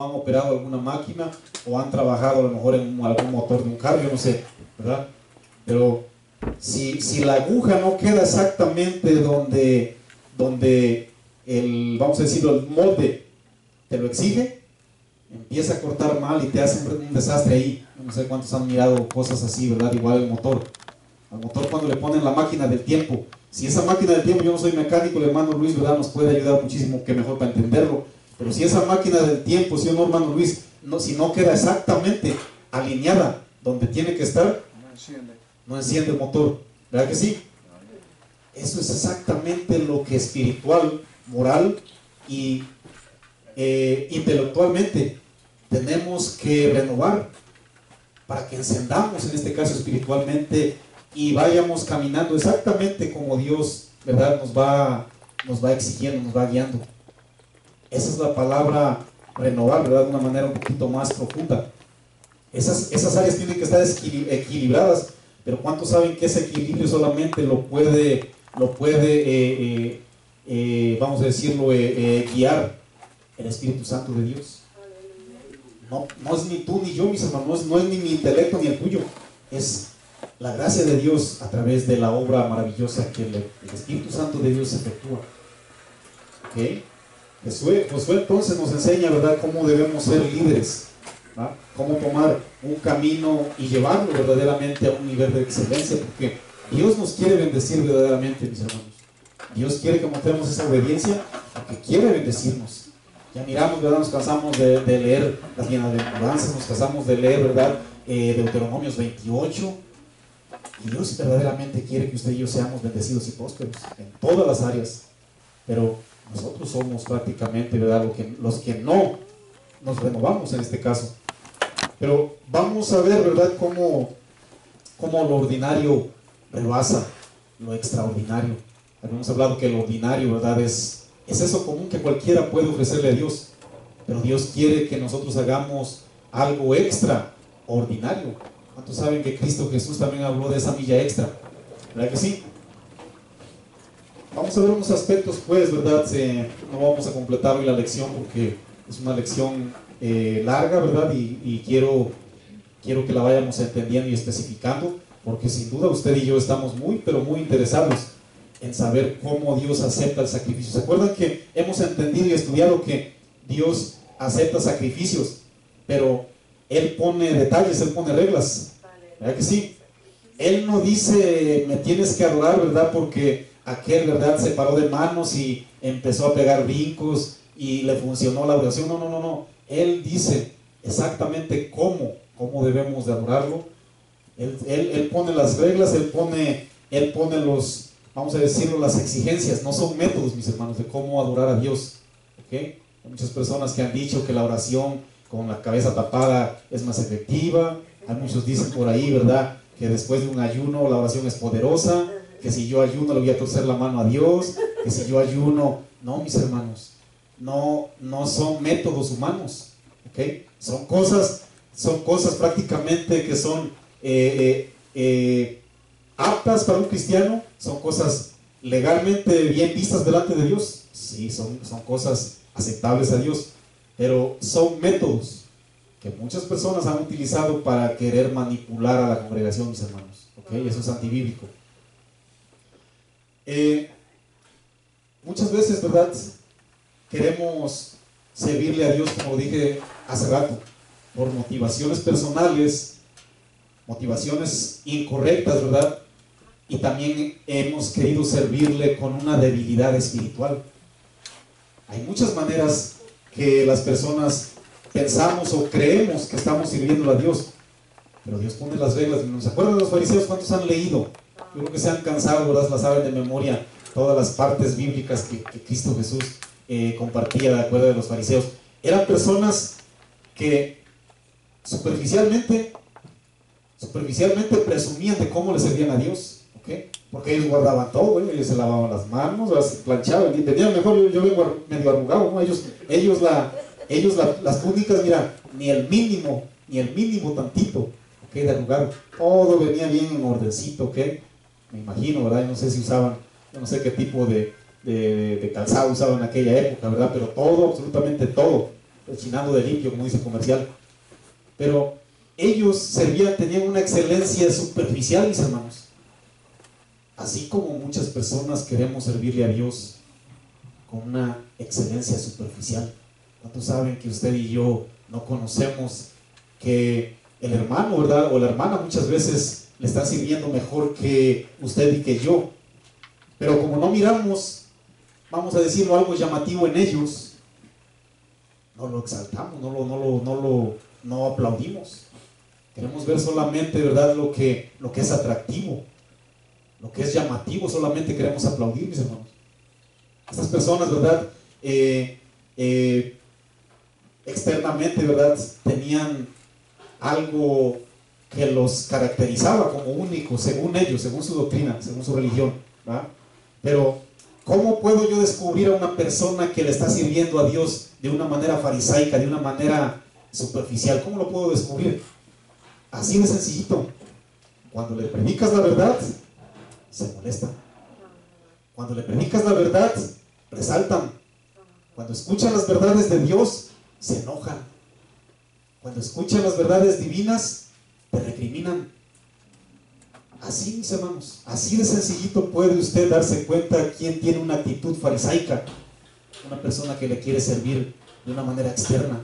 han operado alguna máquina o han trabajado a lo mejor en algún motor de un carro, yo no sé, ¿verdad? Pero si la aguja no queda exactamente donde vamos a decirlo, el molde te lo exige, empieza a cortar mal y te hace un desastre ahí. No sé cuántos han mirado cosas así, ¿verdad? Igual el motor. Al motor cuando le ponen la máquina del tiempo. Si esa máquina del tiempo, yo no soy mecánico, el hermano Luis, ¿verdad? Nos puede ayudar muchísimo, que mejor para entenderlo. Pero si esa máquina del tiempo, si no, hermano Luis, si no queda exactamente alineada donde tiene que estar, no enciende el motor. ¿Verdad que sí? Eso es exactamente lo que espiritual, moral y intelectualmente tenemos que renovar para que encendamos, en este caso espiritualmente, y vayamos caminando exactamente como Dios, ¿verdad? Nos va exigiendo, nos va guiando. Esa es la palabra renovar, ¿verdad? De una manera un poquito más profunda. Esas áreas tienen que estar equilibradas, pero ¿cuántos saben que ese equilibrio solamente lo puede vamos a decirlo, guiar el Espíritu Santo de Dios? No es ni tú ni yo, mis hermanos, no es ni mi intelecto ni el tuyo, es la gracia de Dios a través de la obra maravillosa que el Espíritu Santo de Dios efectúa. ¿Okay? Josué entonces nos enseña, ¿verdad?, cómo debemos ser líderes, ¿verdad? Cómo tomar un camino y llevarlo verdaderamente a un nivel de excelencia, porque Dios nos quiere bendecir verdaderamente, mis hermanos. Dios quiere que mostremos esa obediencia porque quiere bendecirnos. Ya miramos, ¿verdad? Nos cansamos de leer las bienaventuranzas, nos cansamos de leer, ¿verdad?, Deuteronomios 28. Y Dios verdaderamente quiere que usted y yo seamos bendecidos y prósperos en todas las áreas. Pero nosotros somos prácticamente, ¿verdad?, los que no nos renovamos en este caso. Pero vamos a ver, ¿verdad?, cómo lo ordinario rebasa lo extraordinario. Habíamos hablado que lo ordinario, ¿verdad?, es eso común que cualquiera puede ofrecerle a Dios. Pero Dios quiere que nosotros hagamos algo extraordinario. ¿Cuántos saben que Cristo Jesús también habló de esa milla extra? ¿Verdad que sí? Vamos a ver unos aspectos, pues, ¿verdad? No vamos a completar hoy la lección porque es una lección larga, ¿verdad? Y quiero que la vayamos entendiendo y especificando, porque sin duda usted y yo estamos muy, pero muy interesados en saber cómo Dios acepta el sacrificio. ¿Se acuerdan que hemos entendido y estudiado que Dios acepta sacrificios, pero Él pone detalles, Él pone reglas? ¿Verdad que sí? Él no dice, me tienes que adorar, ¿verdad?, porque aquel, ¿verdad?, se paró de manos y empezó a pegar brincos y le funcionó la oración. No. Él dice exactamente cómo debemos de adorarlo. Él pone las reglas, él pone los, vamos a decirlo, las exigencias. No son métodos, mis hermanos, de cómo adorar a Dios. ¿Okay? Hay muchas personas que han dicho que la oración con la cabeza tapada es más efectiva. Hay muchos dicen por ahí, ¿verdad?, que después de un ayuno la oración es poderosa, que si yo ayuno le voy a torcer la mano a Dios, que si yo ayuno... No, mis hermanos, no son métodos humanos, ¿okay? Son cosas prácticamente que son aptas para un cristiano, son cosas legalmente bien vistas delante de Dios. Sí, son cosas aceptables a Dios, pero son métodos que muchas personas han utilizado para querer manipular a la congregación, mis hermanos. ¿Okay? Eso es antibíblico. Muchas veces, ¿verdad?, queremos servirle a Dios, como dije hace rato, por motivaciones personales, motivaciones incorrectas, ¿verdad? Y también hemos querido servirle con una debilidad espiritual. Hay muchas maneras que las personas pensamos o creemos que estamos sirviendo a Dios, pero Dios pone las reglas. ¿No se acuerdan de los fariseos? ¿Cuántos han leído? Yo creo que se han cansado, ¿verdad? La saben de memoria todas las partes bíblicas que Cristo Jesús compartía de acuerdo de los fariseos. Eran personas que superficialmente presumían de cómo le servían a Dios, ¿okay? Porque ellos guardaban todo, ¿eh? Ellos se lavaban las manos, las planchaban, y tenían mejor, yo vengo medio arrugado, ¿no? Ellos las túnicas, mira, ni el mínimo tantito, ¿okay?, de arrugado. Todo venía bien en ordencito, ¿okay? Me imagino, ¿verdad? No sé si usaban, yo no sé qué tipo de calzado usaban en aquella época, ¿verdad? Pero todo, absolutamente todo. rechinando de limpio, como dice el comercial. Pero ellos servían, tenían una excelencia superficial, mis hermanos. Así como muchas personas queremos servirle a Dios con una excelencia superficial. ¿Cuántos saben que usted y yo no conocemos que el hermano, ¿verdad? O la hermana muchas veces le están sirviendo mejor que usted y que yo? Pero como no miramos, vamos a decirlo, algo llamativo en ellos, no lo exaltamos, no aplaudimos. Queremos ver solamente, ¿verdad?, lo que es atractivo, lo que es llamativo, solamente queremos aplaudir, mis hermanos. Estas personas, ¿verdad?, externamente, ¿verdad?, tenían algo que los caracterizaba como únicos, según ellos, según su doctrina, según su religión, ¿verdad? Pero, ¿cómo puedo yo descubrir a una persona que le está sirviendo a Dios de una manera farisaica, de una manera superficial? ¿Cómo lo puedo descubrir? Así de sencillito. Cuando le predicas la verdad, se molestan. Cuando le predicas la verdad, resaltan. Cuando escuchan las verdades de Dios, se enojan. Cuando escuchan las verdades divinas, te recriminan. Así, mis hermanos, así de sencillito puede usted darse cuenta quién tiene una actitud farisaica. Una persona que le quiere servir de una manera externa.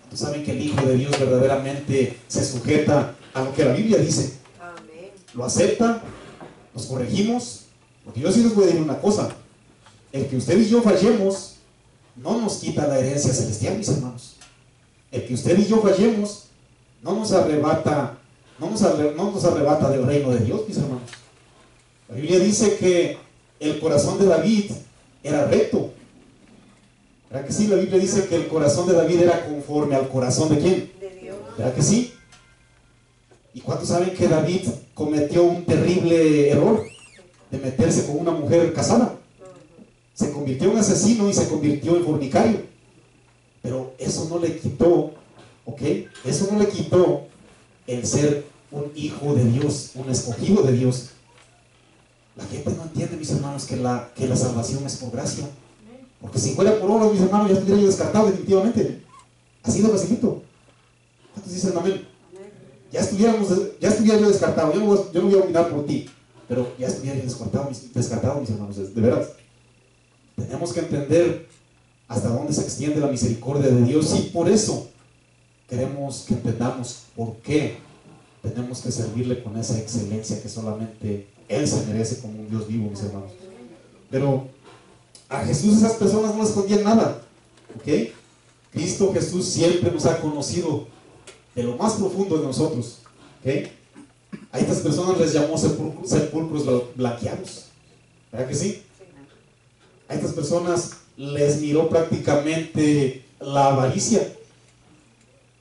Ustedes saben que el Hijo de Dios verdaderamente se sujeta a lo que la Biblia dice. Amén. Lo acepta, nos corregimos, porque yo sí les voy a decir una cosa: el que usted y yo fallemos no nos quita la herencia celestial, mis hermanos. El que usted y yo fallemos no nos arrebata del reino de Dios, mis hermanos. La Biblia dice que el corazón de David era recto. ¿Verdad que sí? La Biblia dice que el corazón de David era conforme al corazón ¿de quién? De Dios. ¿Verdad que sí? ¿Y cuántos saben que David cometió un terrible error de meterse con una mujer casada? Se convirtió en asesino y se convirtió en fornicario. Pero eso no le quitó, ¿ok? Eso no le quitó el ser un hijo de Dios, un escogido de Dios. La gente no entiende, mis hermanos, que la salvación es por gracia. Porque si fuera por obras, mis hermanos, ya estuviera yo descartado definitivamente. Así de facilito. ¿Cuántos dicen amén? Ya estuviera yo descartado. Yo no voy a opinar por ti, pero ya estuviera yo descartado, mis hermanos, de veras. Tenemos que entender hasta dónde se extiende la misericordia de Dios, y por eso queremos que entendamos por qué tenemos que servirle con esa excelencia que solamente Él se merece como un Dios vivo, mis hermanos. Pero a Jesús esas personas no le escondían nada, ¿ok? Cristo Jesús siempre nos ha conocido de lo más profundo de nosotros, ¿ok? A estas personas les llamó sepulcros blanqueados, ¿verdad que sí? A estas personas les miró prácticamente la avaricia.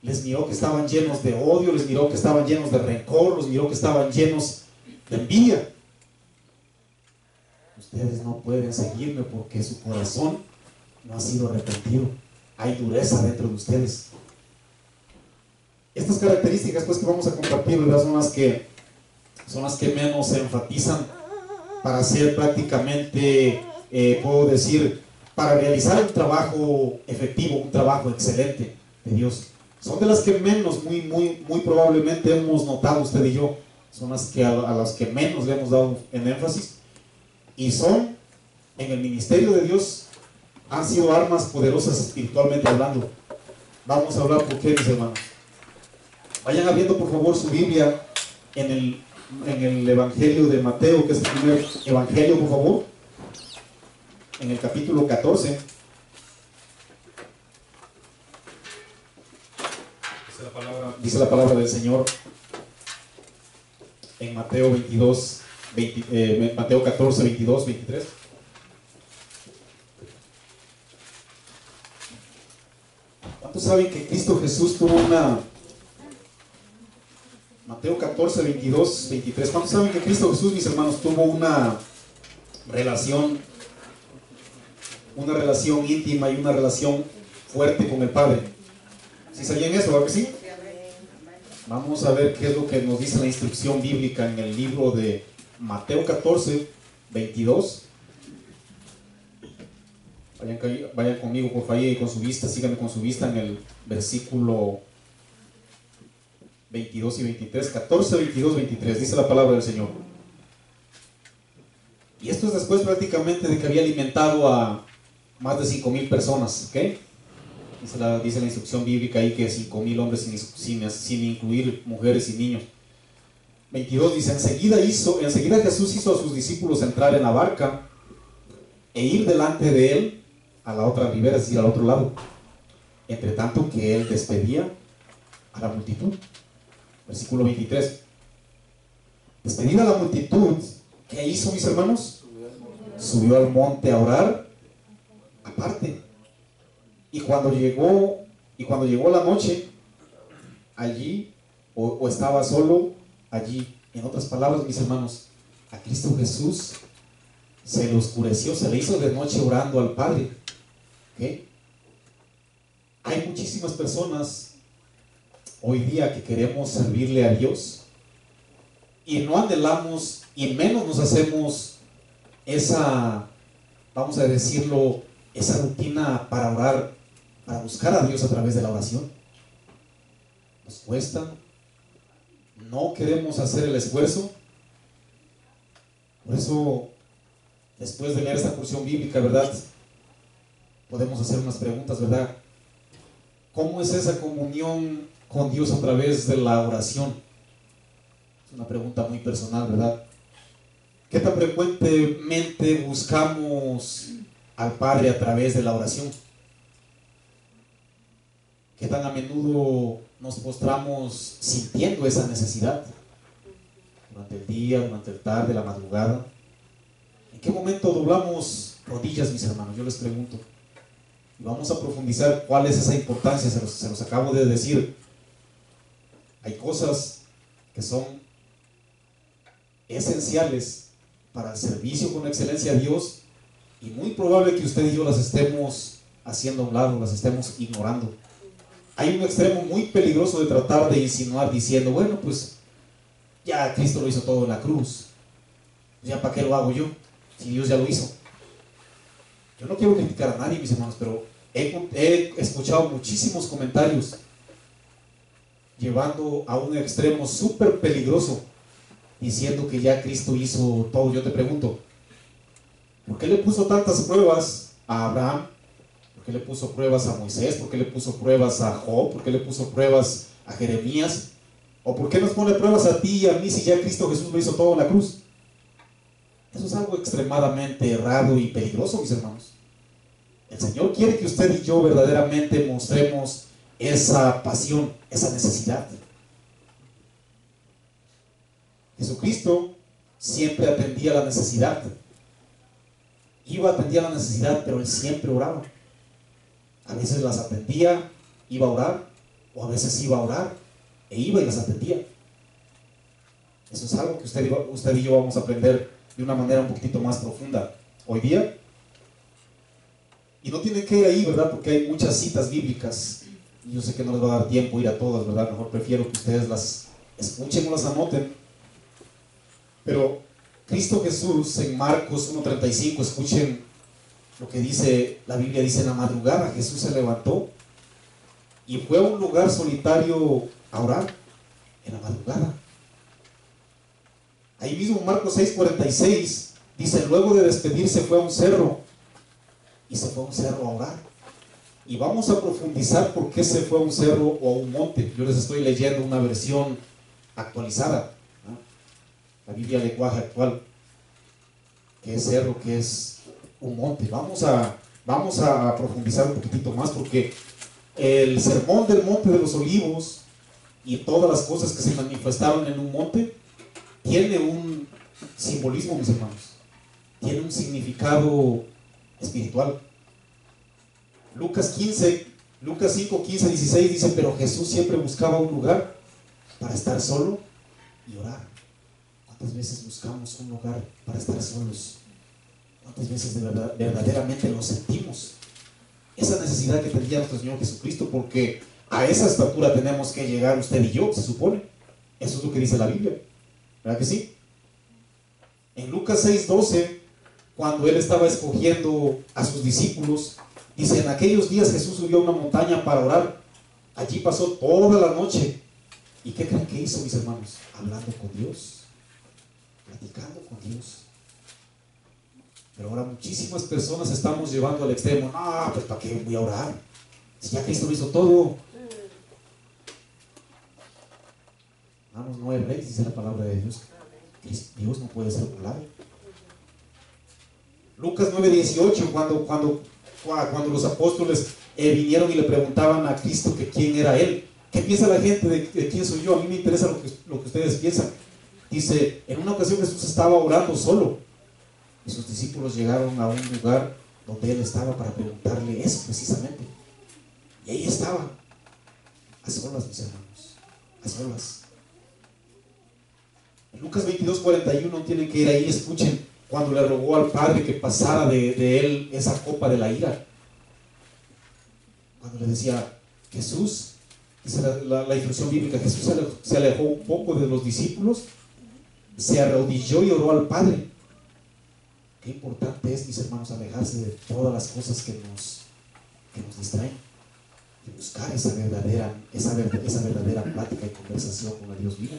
Les miró que estaban llenos de odio, les miró que estaban llenos de rencor, los miró que estaban llenos de envidia. Ustedes no pueden seguirme porque su corazón no ha sido arrepentido. Hay dureza dentro de ustedes. Estas características, pues, que vamos a compartir, ¿verdad?, son las que menos se enfatizan para hacer prácticamente, puedo decir, para realizar un trabajo efectivo, un trabajo excelente de Dios. Son de las que menos, muy probablemente hemos notado usted y yo. Son las que a las que menos le hemos dado en énfasis. Y son, en el ministerio de Dios, han sido armas poderosas espiritualmente hablando. Vamos a hablar por qué, mis hermanos. Vayan abriendo por favor su Biblia en el Evangelio de Mateo, que es el primer Evangelio, por favor. En el capítulo 14. Dice la palabra del Señor en Mateo 22, Mateo 14, 22, 23. ¿Cuántos saben que Cristo Jesús tuvo una... Mateo 14, 22, 23. ¿Cuántos saben que Cristo Jesús, mis hermanos, tuvo una relación íntima y una relación fuerte con el Padre? ¿Sí sabían eso, verdad que sí? Vamos a ver qué es lo que nos dice la instrucción bíblica en el libro de Mateo 14, 22. Vayan conmigo, por favor, y con su vista, síganme con su vista en el versículo 22 y 23, 14, 22, 23, dice la palabra del Señor. Y esto es después prácticamente de que había alimentado a más de 5,000 personas, ¿ok? Dice la instrucción bíblica ahí que 5,000 hombres sin incluir mujeres y niños. 22 dice, enseguida Jesús hizo a sus discípulos entrar en la barca e ir delante de él a la otra ribera, es decir, al otro lado, entre tanto que él despedía a la multitud. Versículo 23. Despedida la multitud, ¿qué hizo, mis hermanos? Subió al monte a orar aparte. Y cuando llegó la noche, allí, o estaba solo allí, en otras palabras, mis hermanos, a Cristo Jesús se le oscureció, se le hizo de noche orando al Padre. ¿Okay? Hay muchísimas personas hoy día que queremos servirle a Dios y no anhelamos y menos nos hacemos esa, vamos a decirlo, esa rutina para orar, para buscar a Dios a través de la oración. Nos cuesta, no queremos hacer el esfuerzo. Por eso, después de leer esta porción bíblica, ¿verdad?, podemos hacer unas preguntas, ¿verdad? ¿Cómo es esa comunión con Dios a través de la oración? Es una pregunta muy personal, ¿verdad? ¿Qué tan frecuentemente buscamos al Padre a través de la oración? ¿Qué tan a menudo nos postramos sintiendo esa necesidad? Durante el día, durante el tarde, la madrugada. ¿En qué momento doblamos rodillas, mis hermanos? Yo les pregunto. Y vamos a profundizar cuál es esa importancia, se los acabo de decir. Hay cosas que son esenciales para el servicio con excelencia a Dios y muy probable que usted y yo las estemos haciendo a un lado, las estemos ignorando. Hay un extremo muy peligroso de tratar de insinuar diciendo, bueno, pues ya Cristo lo hizo todo en la cruz, ya para qué lo hago yo, si Dios ya lo hizo. Yo no quiero criticar a nadie, mis hermanos, pero he escuchado muchísimos comentarios llevando a un extremo súper peligroso, diciendo que ya Cristo hizo todo. Yo te pregunto, ¿por qué le puso tantas pruebas a Abraham? ¿Por qué le puso pruebas a Moisés? ¿Por qué le puso pruebas a Job? ¿Por qué le puso pruebas a Jeremías? ¿O por qué nos pone pruebas a ti y a mí si ya Cristo Jesús lo hizo todo en la cruz? Eso es algo extremadamente errado y peligroso, mis hermanos. El Señor quiere que usted y yo verdaderamente mostremos esa pasión, esa necesidad. Jesucristo siempre atendía la necesidad. Atendía la necesidad, pero Él siempre oraba. A veces las atendía, iba a orar, o a veces iba a orar, e iba y las atendía. Eso es algo que usted y yo vamos a aprender de una manera un poquito más profunda hoy día. Y no tiene que ir ahí, ¿verdad? Porque hay muchas citas bíblicas. Y yo sé que no les va a dar tiempo ir a todas, ¿verdad? Mejor prefiero que ustedes las escuchen o las anoten. Pero Cristo Jesús en Marcos 1:35, escuchen lo que dice, la Biblia dice, en la madrugada Jesús se levantó y fue a un lugar solitario a orar, en la madrugada. Ahí mismo Marcos 6:46 dice, luego de despedirse fue a un cerro, y se fue a un cerro a orar. Y vamos a profundizar por qué se fue a un cerro o a un monte. Yo les estoy leyendo una versión actualizada, ¿no? La Biblia lenguaje actual. ¿Qué es cerro? ¿Qué es un monte? Vamos a profundizar un poquitito más, porque el sermón del Monte de los Olivos y todas las cosas que se manifestaron en un monte tiene un simbolismo, mis hermanos. Tiene un significado espiritual. Lucas 5, 15, 16 dice, pero Jesús siempre buscaba un lugar para estar solo y orar. ¿Cuántas veces buscamos un lugar para estar solos? ¿Cuántas veces verdaderamente lo sentimos? Esa necesidad que tendría nuestro Señor Jesucristo, porque a esa estatura tenemos que llegar usted y yo, se supone. Eso es lo que dice la Biblia, ¿verdad que sí? En Lucas 6:12 cuando Él estaba escogiendo a sus discípulos, dice, en aquellos días Jesús subió a una montaña para orar. Allí pasó toda la noche. ¿Y qué creen que hizo, mis hermanos? Hablando con Dios, platicando con Dios. Pero ahora muchísimas personas estamos llevando al extremo. No, pues ¿para qué voy a orar? Si ya Cristo lo hizo todo. Vamos, no erréis, dice la palabra de Dios. Dios no puede ser burlado. Lucas 9:18, cuando los apóstoles vinieron y le preguntaban a Cristo que quién era Él. ¿Qué piensa la gente de quién soy yo? A mí me interesa lo que ustedes piensan. Dice, en una ocasión Jesús estaba orando solo y sus discípulos llegaron a un lugar donde Él estaba para preguntarle eso precisamente. Y ahí estaba, a solas, mis hermanos, a solas. En Lucas 22:41 tienen que ir ahí, escuchen, cuando le rogó al Padre que pasara de Él esa copa de la ira. Cuando le decía, Jesús, dice la instrucción bíblica, Jesús se alejó un poco de los discípulos, se arrodilló y oró al Padre. Qué importante es, mis hermanos, alejarse de todas las cosas que nos distraen y buscar esa verdadera plática y conversación con el Dios vivo.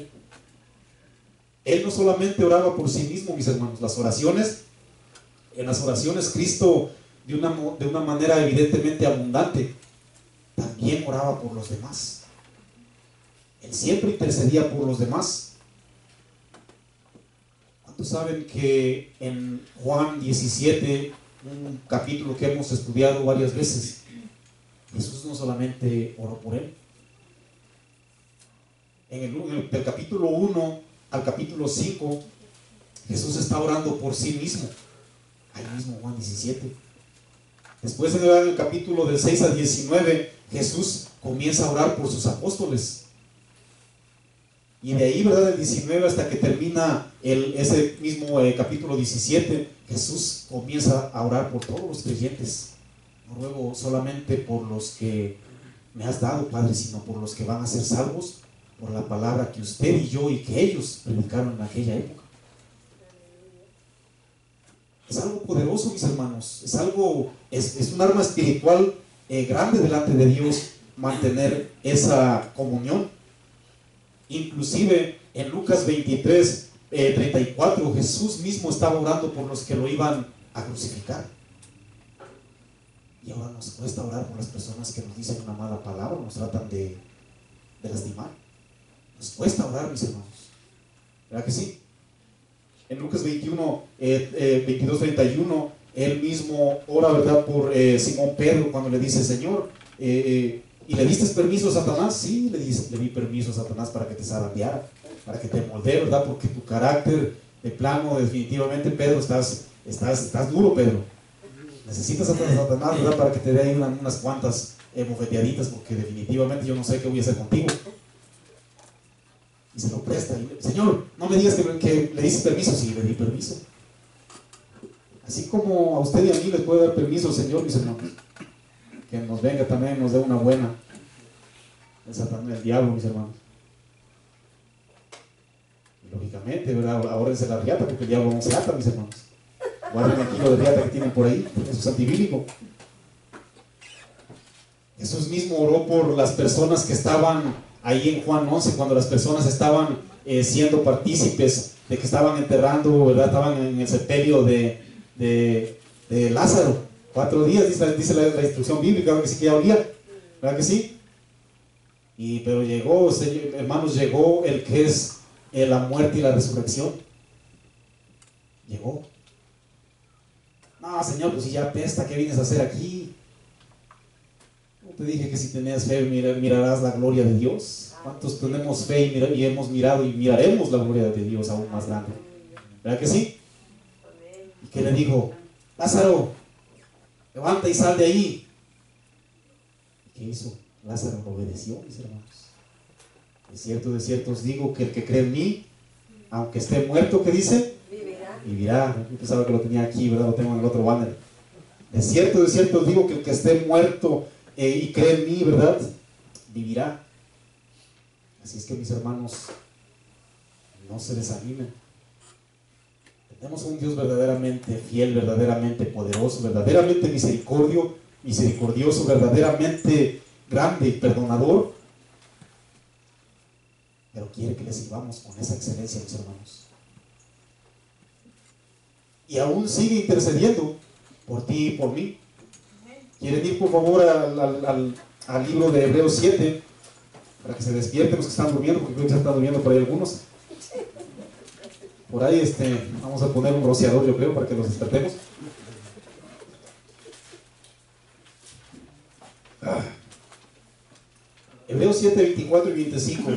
Él no solamente oraba por sí mismo, mis hermanos. En las oraciones Cristo, de una manera evidentemente abundante, también oraba por los demás. Él siempre intercedía por los demás. ¿Cuántos saben que en Juan 17, un capítulo que hemos estudiado varias veces, Jesús no solamente oró por él? Del capítulo 1 al capítulo 5, Jesús está orando por sí mismo. Ahí mismo Juan 17. Después en el capítulo del 6 al 19, Jesús comienza a orar por sus apóstoles. Y de ahí, ¿verdad? Del 19 hasta que termina ese mismo capítulo 17, Jesús comienza a orar por todos los creyentes. No ruego solamente por los que me has dado, Padre, sino por los que van a ser salvos por la palabra que usted y yo y que ellos predicaron en aquella época. Es algo poderoso, mis hermanos. Es un arma espiritual grande delante de Dios mantener esa comunión. Inclusive en Lucas 23:34, Jesús mismo estaba orando por los que lo iban a crucificar. Y ahora nos cuesta orar por las personas que nos dicen una mala palabra, nos tratan de lastimar. Nos cuesta orar, mis hermanos. ¿Verdad que sí? En Lucas 22:31, él mismo ora, ¿verdad?, por Simón Pedro, cuando le dice, Señor, ¿y le diste permiso a Satanás? Sí, le di permiso a Satanás para que te zarandeara, para que te moldee, ¿verdad? Porque tu carácter de plano, definitivamente, Pedro, estás duro, Pedro. Necesitas a Satanás, ¿verdad?, para que te dé ahí unas cuantas bofeteaditas, porque definitivamente yo no sé qué voy a hacer contigo. Y se lo presta. Señor, no me digas que le diste permiso. Sí, le di permiso. Así como a usted y a mí les puede dar permiso, Señor, mis hermanos, que nos venga también, nos dé una buena. El Satanás, el diablo, mis hermanos. Y lógicamente, ¿verdad? Ahórrense la riata, porque el diablo no se ata, mis hermanos. Guarden el kilo de riata que tienen por ahí. Eso es antibíblico. Jesús mismo oró por las personas que estaban ahí en Juan 11, cuando las personas estaban siendo partícipes de que estaban enterrando, ¿verdad? Estaban en el sepelio de Lázaro. 4 días, dice la instrucción bíblica, que sí que ya olía, ¿verdad que sí? Pero llegó, hermanos, llegó el que es la muerte y la resurrección. Llegó. No, Señor, pues si ya apesta, ¿qué vienes a hacer aquí? Te dije que si tenías fe mirarás la gloria de Dios. ¿Cuántos tenemos fe y hemos mirado y miraremos la gloria de Dios aún más grande? ¿Verdad que sí? ¿Y qué le dijo? Lázaro, levanta y sal de ahí. ¿Qué hizo? Lázaro obedeció, mis hermanos. De cierto os digo que el que cree en mí, aunque esté muerto, ¿qué dice? Vivirá. Yo pensaba que lo tenía aquí, ¿verdad? Lo tengo en el otro banner. De cierto os digo que el que esté muerto y cree en mí, ¿verdad?, vivirá. Así es que, mis hermanos, no se desanimen. Tenemos un Dios verdaderamente fiel, verdaderamente poderoso, verdaderamente misericordioso, verdaderamente grande y perdonador, pero quiere que le sirvamos con esa excelencia, mis hermanos. Y aún sigue intercediendo por ti y por mí. ¿Quieren ir por favor al libro de Hebreos 7? Para que se despierten los que están durmiendo, porque creo que se están durmiendo por ahí algunos. Por ahí vamos a poner un rociador, yo creo, para que los despertemos. Hebreos 7, 24 y 25.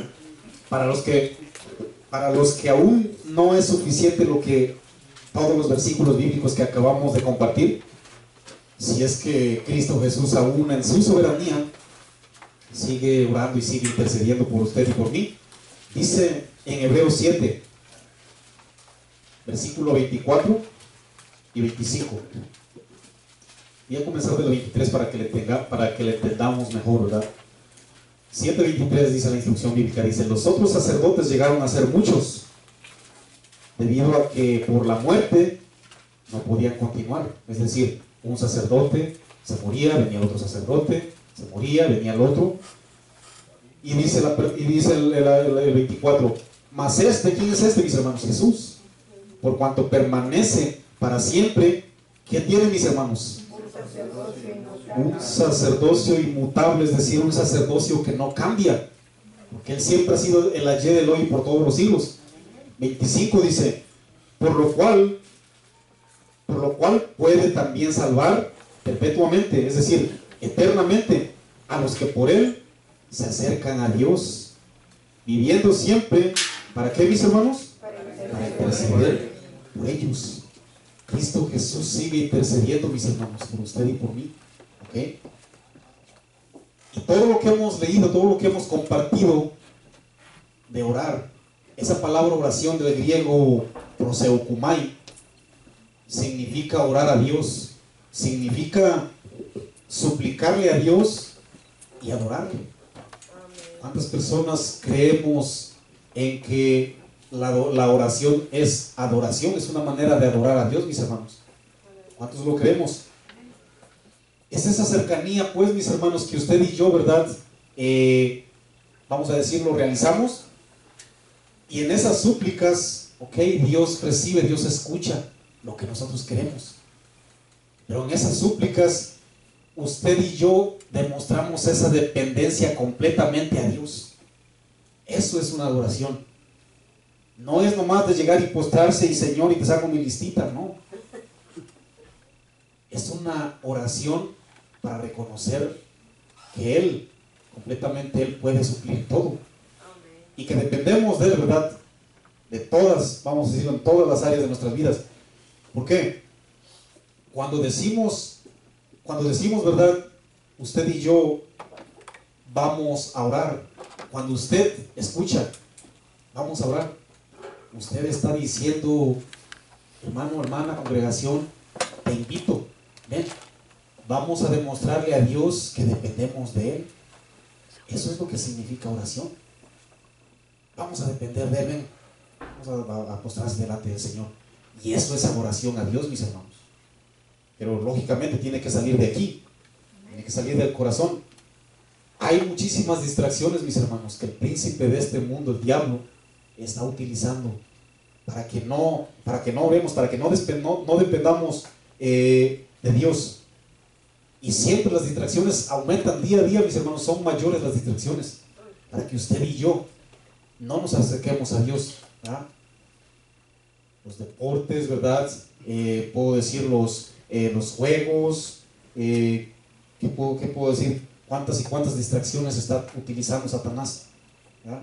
Para los que aún no es suficiente todos los versículos bíblicos que acabamos de compartir, si es que Cristo Jesús aún en su soberanía sigue orando y sigue intercediendo por usted y por mí. Dice en Hebreos 7, versículo 24 y 25. Voy a comenzar del 23 para que le entendamos mejor, ¿verdad? 7:23 dice la instrucción bíblica, dice: los otros sacerdotes llegaron a ser muchos, debido a que por la muerte no podían continuar. Es decir, un sacerdote se moría, venía otro sacerdote, se moría, venía el otro. Y dice el 24, mas ¿quién es este, mis hermanos? Jesús, por cuanto permanece para siempre. ¿Qué tiene, mis hermanos? Un sacerdocio inmutable, es decir, un sacerdocio que no cambia, porque Él siempre ha sido el ayer, el hoy y por todos los siglos. 25 dice, por lo cual puede también salvar perpetuamente, es decir, eternamente, a los que por Él se acercan a Dios, viviendo siempre, ¿para qué, mis hermanos? Para interceder por ellos. Cristo Jesús sigue intercediendo, mis hermanos, por usted y por mí. ¿Ok? Y todo lo que hemos leído, todo lo que hemos compartido de orar, esa palabra oración del griego proseukumai, significa orar a Dios, significa suplicarle a Dios y adorarle. ¿Cuántas personas creemos en que la oración es adoración? Es una manera de adorar a Dios, mis hermanos. ¿Cuántos lo creemos? Es esa cercanía, pues, mis hermanos, que usted y yo, ¿verdad? Vamos a decirlo, realizamos. Y en esas súplicas, ok, Dios recibe, Dios escucha lo que nosotros queremos. Pero en esas súplicas, usted y yo demostramos esa dependencia completamente a Dios. Eso es una adoración. No es nomás de llegar y postrarse y Señor, y te saco mi listita, no. Es una oración para reconocer que Él, completamente Él puede suplir todo. Y que dependemos de Él, ¿verdad? De todas, vamos a decirlo, en todas las áreas de nuestras vidas. ¿Por qué? Cuando decimos, ¿verdad? Usted y yo vamos a orar. Cuando usted escucha, vamos a orar. Usted está diciendo, hermano, hermana, congregación, te invito, ven, vamos a demostrarle a Dios que dependemos de Él. Eso es lo que significa oración. Vamos a depender de Él, ven, vamos a postrarse delante del Señor. Y eso es adoración a Dios, mis hermanos. Pero lógicamente tiene que salir de aquí, tiene que salir del corazón. Hay muchísimas distracciones, mis hermanos, que el príncipe de este mundo, el diablo, está utilizando para que no oremos, para que no dependamos de Dios. Y siempre las distracciones aumentan día a día, mis hermanos, son mayores las distracciones, para que usted y yo no nos acerquemos a Dios, ¿verdad? Los deportes, ¿verdad? Puedo decir los juegos, ¿qué puedo decir? ¿Cuántas y cuántas distracciones está utilizando Satanás? ¿Verdad?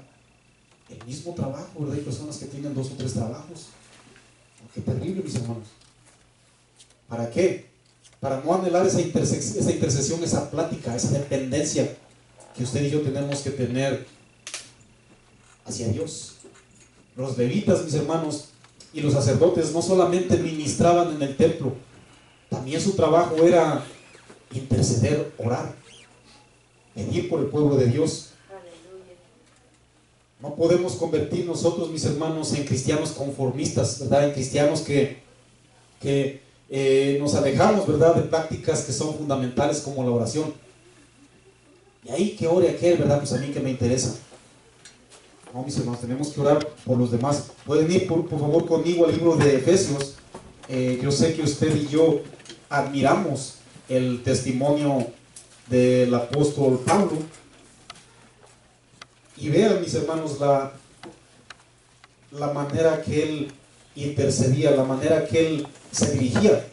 El mismo trabajo, ¿verdad? Hay personas que tienen 2 o 3 trabajos. Qué terrible, mis hermanos. ¿Para qué? Para no anhelar esa intercesión, esa plática, esa dependencia que usted y yo tenemos que tener hacia Dios. Los levitas, mis hermanos, y los sacerdotes no solamente ministraban en el templo, también su trabajo era interceder, orar, pedir por el pueblo de Dios. No podemos convertir nosotros, mis hermanos, en cristianos conformistas, ¿verdad? En cristianos que nos alejamos, ¿verdad?, de prácticas que son fundamentales como la oración. Y ahí que ore aquel, ¿verdad? Pues a mí que me interesa. No, mis hermanos, tenemos que orar por los demás. Pueden ir, por favor, conmigo al libro de Efesios. Yo sé que usted y yo admiramos el testimonio del apóstol Pablo. Y vean, mis hermanos, la manera que él intercedía, la manera que él se dirigía.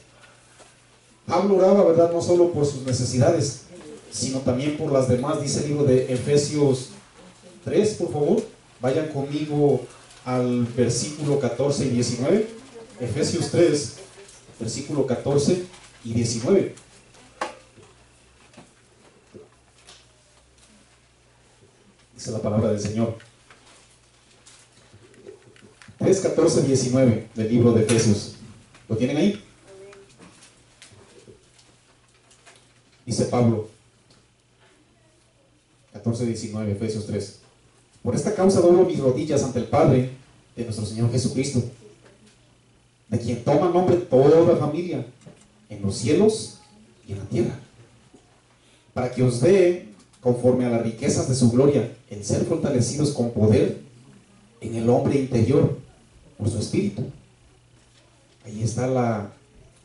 Pablo oraba, ¿verdad?, no solo por sus necesidades, sino también por las demás. Dice el libro de Efesios 3, por favor. Vayan conmigo al versículo 14 y 19. Efesios 3, versículo 14 y 19. Dice la palabra del Señor. 3, 14, 19 del libro de Efesios. ¿Lo tienen ahí? Dice Pablo, 14, 19, Efesios 3. Por esta causa doblo mis rodillas ante el Padre de nuestro Señor Jesucristo, de quien toma nombre toda familia, en los cielos y en la tierra, para que os dé, conforme a las riquezas de su gloria, el ser fortalecidos con poder en el hombre interior, por su espíritu. Ahí está la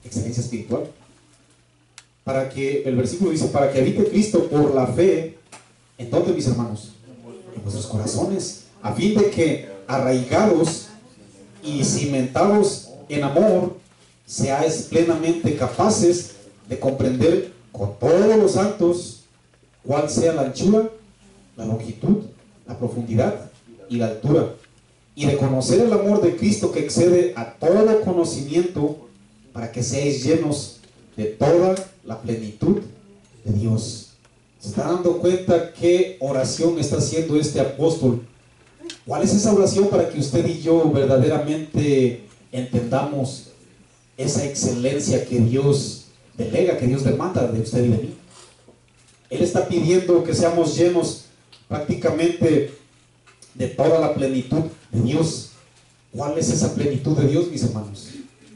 excelencia espiritual. Para que, el versículo dice, para que habite Cristo por la fe, ¿en dónde, mis hermanos? En vuestros corazones, a fin de que, arraigados y cimentados en amor, seáis plenamente capaces de comprender con todos los santos cuál sea la anchura, la longitud, la profundidad y la altura, y de conocer el amor de Cristo que excede a todo conocimiento, para que seáis llenos de toda la plenitud de Dios. ¿Se está dando cuenta qué oración está haciendo este apóstol? ¿Cuál es esa oración para que usted y yo verdaderamente entendamos esa excelencia que Dios delega, que Dios demanda de usted y de mí? Él está pidiendo que seamos llenos prácticamente de toda la plenitud de Dios. ¿Cuál es esa plenitud de Dios, mis hermanos?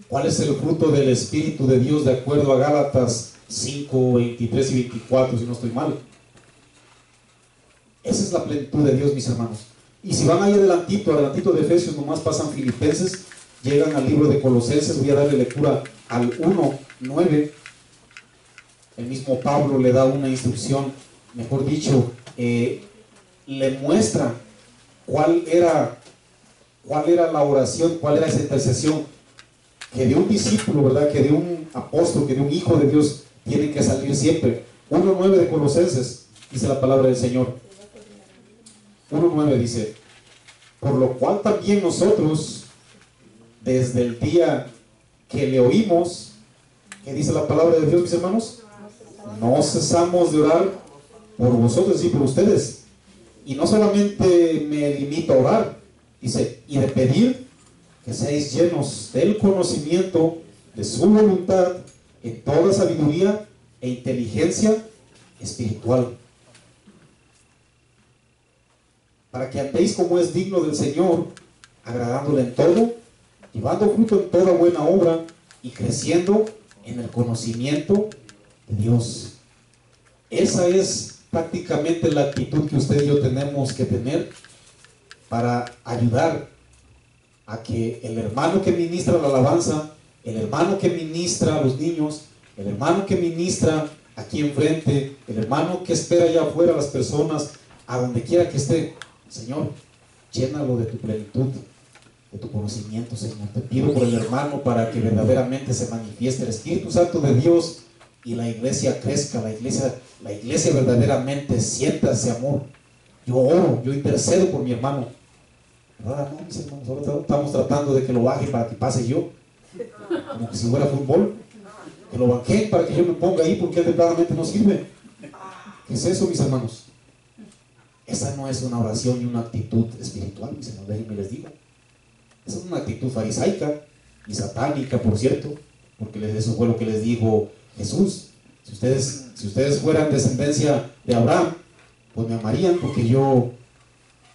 ¿Cuál es el fruto del Espíritu de Dios de acuerdo a Gálatas 5, 23 y 24, si no estoy mal? Esa es la plenitud de Dios, mis hermanos. Y si van ahí adelantito de Efesios, nomás pasan Filipenses, llegan al libro de Colosenses. Voy a darle lectura al 1:9. El mismo Pablo le da una instrucción, mejor dicho, le muestra cuál era la oración, cuál era esa intercesión que de un discípulo, ¿verdad?, que de un apóstol, que de un hijo de Dios tiene que salir siempre. 1:9 de Colosenses, dice la palabra del Señor. 1:9 dice, por lo cual también nosotros, desde el día que le oímos, ¿qué dice la palabra de Dios, mis hermanos? No cesamos de orar por vosotros y por ustedes. Y no solamente me limito a orar, dice, y de pedir que seáis llenos del conocimiento de su voluntad en toda sabiduría e inteligencia espiritual, para que andéis como es digno del Señor, agradándole en todo, llevando fruto en toda buena obra y creciendo en el conocimiento de Dios. Esa es prácticamente la actitud que usted y yo tenemos que tener para ayudar a que el hermano que ministra la alabanza, el hermano que ministra a los niños, el hermano que ministra aquí enfrente, el hermano que espera allá afuera a las personas, a donde quiera que esté, Señor, llénalo de tu plenitud, de tu conocimiento, Señor. Te pido por el hermano para que verdaderamente se manifieste el Espíritu Santo de Dios y la iglesia crezca, la iglesia verdaderamente sienta ese amor. Yo oro, yo intercedo por mi hermano. Ahora no, mis hermanos, ahora estamos tratando de que lo baje para que pase yo, como que si fuera fútbol, que lo banqueen para que yo me ponga ahí porque él de claramente no sirve. ¿Qué es eso, mis hermanos? Esa no es una oración y una actitud espiritual, mis hermanos, déjenme les digo. Esa es una actitud farisaica y satánica, por cierto, porque eso fue lo que les dijo Jesús. Si ustedes fueran descendencia de Abraham, pues me amarían, porque yo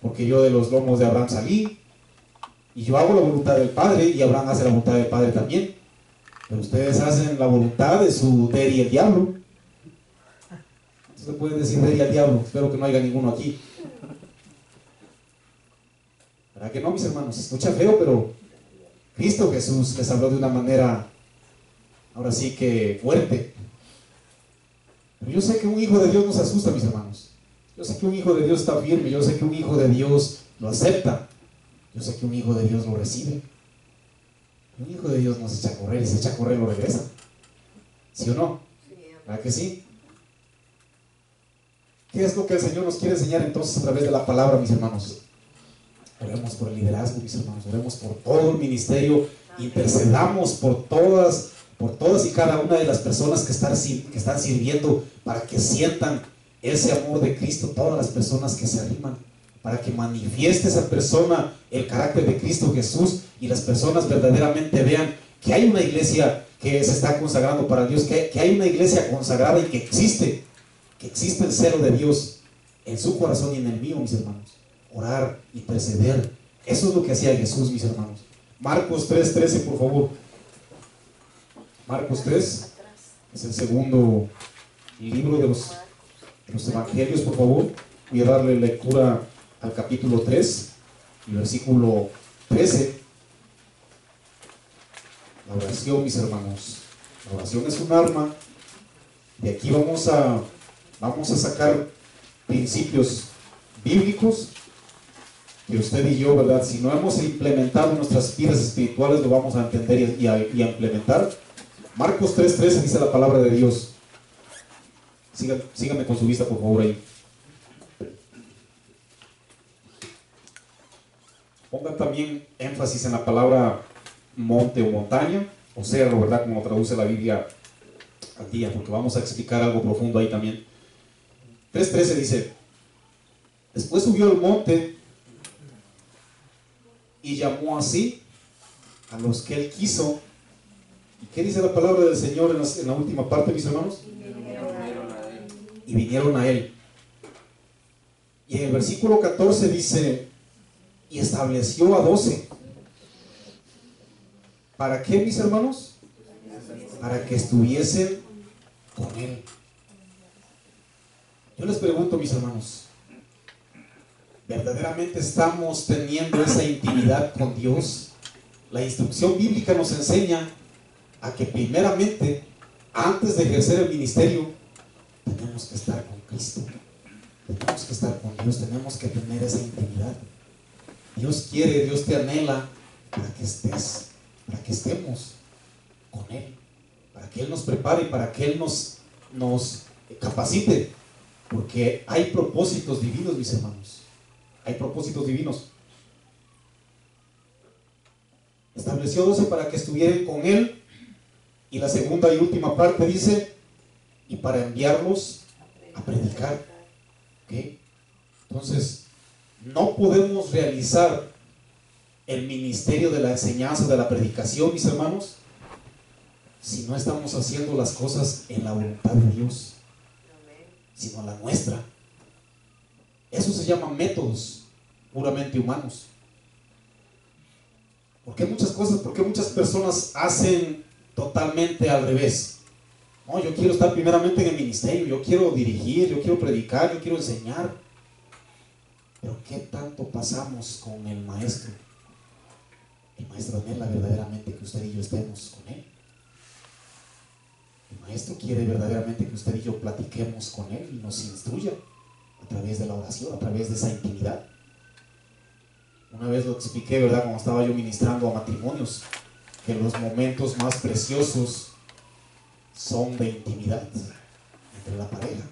porque yo de los lomos de Abraham salí, y yo hago la voluntad del Padre, y Abraham hace la voluntad del Padre también. Pero ustedes hacen la voluntad de su Daddy el diablo. Se puede decir Daddy al diablo. Espero que no haya ninguno aquí. ¿Verdad que no, mis hermanos? Se escucha feo, pero Cristo Jesús les habló de una manera, ahora sí que fuerte. Pero yo sé que un hijo de Dios nos asusta, mis hermanos. Yo sé que un hijo de Dios está firme. Yo sé que un hijo de Dios lo acepta. Yo sé que un hijo de Dios lo recibe. Un hijo de Dios no se echa a correr, y se echa a correr lo regresa. ¿Sí o no? ¿Verdad que sí? ¿Qué es lo que el Señor nos quiere enseñar entonces a través de la palabra, mis hermanos? Oremos por el liderazgo, mis hermanos. Oremos por todo el ministerio. Intercedamos por todas y cada una de las personas que están sirviendo, para que sientan ese amor de Cristo. Todas las personas que se arriman, para que manifieste esa persona el carácter de Cristo Jesús, y las personas verdaderamente vean que hay una iglesia que se está consagrando para Dios, que hay una iglesia consagrada y que existe el celo de Dios en su corazón y en el mío, mis hermanos. Orar, interceder, eso es lo que hacía Jesús, mis hermanos. Marcos 3:13, por favor. Marcos 3 es el segundo libro de los evangelios, por favor. Voy a darle lectura al capítulo 3 y versículo 13. La oración, mis hermanos. La oración es un arma. De aquí vamos a sacar principios bíblicos que usted y yo, ¿verdad? Si no hemos implementado en nuestras vidas espirituales, lo vamos a entender y a implementar. Marcos 3:13 dice la palabra de Dios. Síganme con su vista, por favor, ahí. Pongan también énfasis en la palabra monte o montaña, o cerro, ¿verdad? Como traduce la Biblia al día, porque vamos a explicar algo profundo ahí también. 3:13 dice: después subió al monte y llamó así a los que él quiso. ¿Y qué dice la palabra del Señor en la última parte, mis hermanos? Y vinieron a él. Y en el versículo 14 dice: y estableció a 12. ¿Para qué, mis hermanos? Para que estuviesen con él. Yo les pregunto, mis hermanos, ¿verdaderamente estamos teniendo esa intimidad con Dios? La instrucción bíblica nos enseña a que primeramente, antes de ejercer el ministerio, tenemos que estar con Cristo. Tenemos que estar con Dios, tenemos que tener esa intimidad. Dios quiere, Dios te anhela para que estemos con Él, para que Él nos prepare, para que Él nos capacite, porque hay propósitos divinos, mis hermanos. Hay propósitos divinos. Estableció 12 para que estuvieran con Él, y la segunda y última parte dice: y para enviarlos a predicar. ¿Okay? Entonces, no podemos realizar el ministerio de la enseñanza, de la predicación, mis hermanos, si no estamos haciendo las cosas en la voluntad de Dios, sino la nuestra. Eso se llama métodos puramente humanos. ¿Por qué muchas personas hacen totalmente al revés? No, yo quiero estar primeramente en el ministerio, yo quiero dirigir, yo quiero predicar, yo quiero enseñar. Pero ¿qué tanto pasamos con el maestro? El maestro anhela verdaderamente que usted y yo estemos con él. El maestro quiere verdaderamente que usted y yo platiquemos con él y nos instruya a través de la oración, a través de esa intimidad. Una vez lo expliqué, ¿verdad? Cuando estaba yo ministrando a matrimonios, que los momentos más preciosos son de intimidad entre la pareja.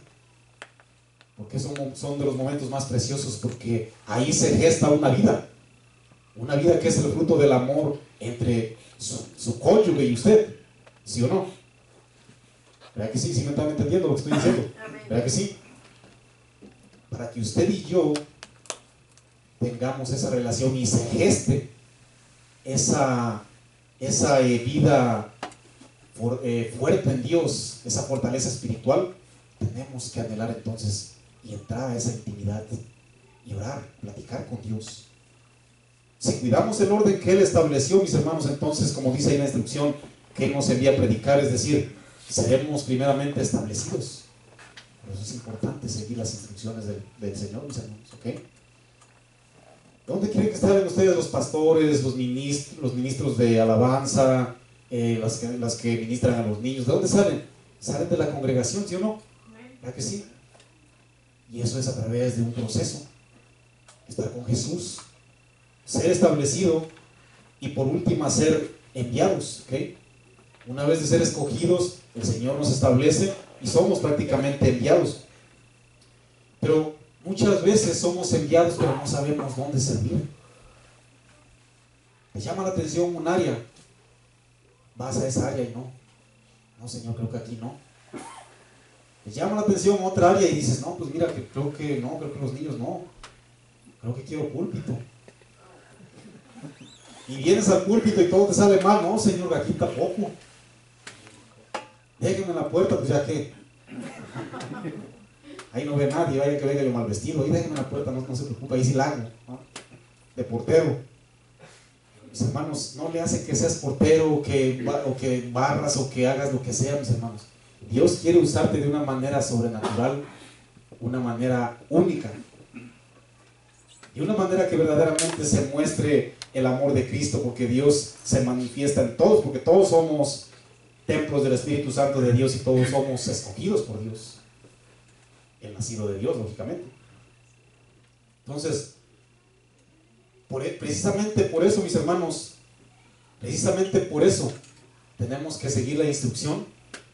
¿Por qué son de los momentos más preciosos? Porque ahí se gesta una vida que es el fruto del amor entre su cónyuge y usted, ¿sí o no? ¿Verdad que sí? ¿Sí me están entendiendo lo que estoy diciendo? ¿Verdad que sí? Para que usted y yo tengamos esa relación y se geste esa vida fuerte en Dios, esa fortaleza espiritual, tenemos que anhelar entonces y entrar a esa intimidad y orar, platicar con Dios. Si cuidamos el orden que Él estableció, mis hermanos, entonces, como dice ahí en la instrucción, que Él nos envía a predicar, es decir, seremos primeramente establecidos. Por eso es importante seguir las instrucciones del Señor, mis hermanos, ¿ok? ¿Dónde quieren que estén ustedes los pastores, los ministros de alabanza, las que ministran a los niños? ¿De dónde salen? Salen de la congregación, ¿sí o no? ¿Verdad que sí? Y eso es a través de un proceso. Estar con Jesús, ser establecido y por último ser enviados, ¿ok? Una vez de ser escogidos, el Señor nos establece y somos prácticamente enviados. Pero muchas veces somos enviados pero no sabemos dónde servir. Te llama la atención un área, vas a esa área y no Señor, creo que aquí no. Te llama la atención otra área y dices, no, pues mira, que creo que los niños no, creo que quiero púlpito. Y vienes al púlpito y todo te sale mal, no Señor, aquí tampoco. Déjenme en la puerta, pues ya que ahí no ve nadie, vaya que venga yo mal vestido, ahí déjenme en la puerta, no se preocupe, ahí sí la hago, ¿no? De portero. Mis hermanos, no le hace que seas portero o que barras o que hagas lo que sea, mis hermanos. Dios quiere usarte de una manera sobrenatural, una manera única, y una manera que verdaderamente se muestre el amor de Cristo, porque Dios se manifiesta en todos, porque todos somos templos del Espíritu Santo de Dios y todos somos escogidos por Dios, el nacido de Dios, lógicamente. Entonces, precisamente por eso, mis hermanos, precisamente por eso tenemos que seguir la instrucción,